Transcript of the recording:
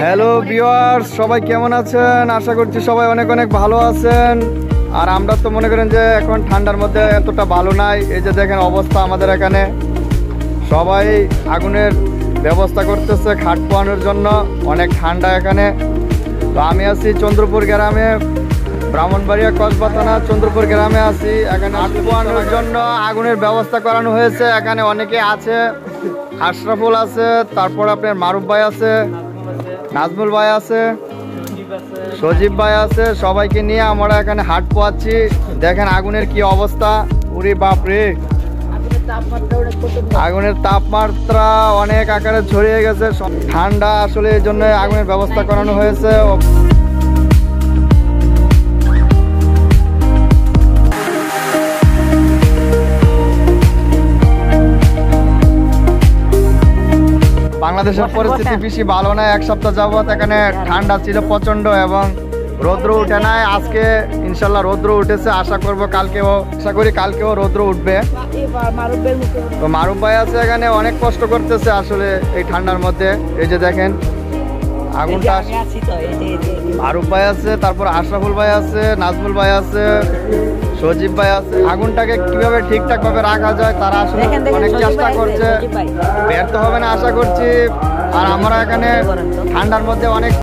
Hello viewers, সবাই কেমন আছেন? আশা করছি সবাই অনেক অনেক ভালো আছেন। আর আমরা তো মনে করেন যে এখন ঠান্ডার মধ্যে এতটা ভালো নাই। এই যে দেখেন অবস্থা আমাদের এখানে, সবাই আগুনের ব্যবস্থা করতেছে খাট পোয়ানোর জন্য। অনেক ঠান্ডা এখানে। তো আমি আছি চন্দ্রপুর গ্রামে, ব্রাহ্মণবাড়িয়া কসবা থানা চন্দ্রপুর গ্রামে আছি। এখানে খাট পোয়ানোর জন্য আগুনের ব্যবস্থা করানো হয়েছে। এখানে অনেকে আছে, আশরাফুল আছে, তারপর আপনার মারুফ ভাই আছে, নাজমুল ভাই আছে, সজীব ভাই আছে। সবাইকে নিয়ে আমরা এখানে হাট পোয়াচ্ছি। দেখেন আগুনের কি অবস্থা, উরি বাপরে! আগুনের তাপমাত্রা অনেক আকারে ছড়িয়ে গেছে। ঠান্ডা আসলে এই জন্য আগুনের ব্যবস্থা করানো হয়েছে। বাংলাদেশের পরিস্থিতি বেশি ভালো না। এক সপ্তাহ যাবত এখানে ঠান্ডা ছিল প্রচন্ড এবং রৌদ্র উঠে নাই। আজকে ইনশাল্লাহ রৌদ্র উঠেছে। আশা করি কালকেও রৌদ্র উঠবে। তো মারুফ ভাই আছে এখানে, অনেক কষ্ট করতেছে আসলে এই ঠান্ডার মধ্যে। এই যে দেখেন আগুনটা। মারুফ ভাই আছে, তারপর আশরাফুল ভাই আছে, নাজমুল ভাই আছে, সজীব ভাই আছে। আগুনটাকে কিভাবে ঠিকঠাক ভাবে রাখা যায় তারা আসলে অনেক চেষ্টা করছে, ব্যর্থ হবে না আশা করছি। আর আমরা এখানে ঠান্ডার মধ্যে অনেক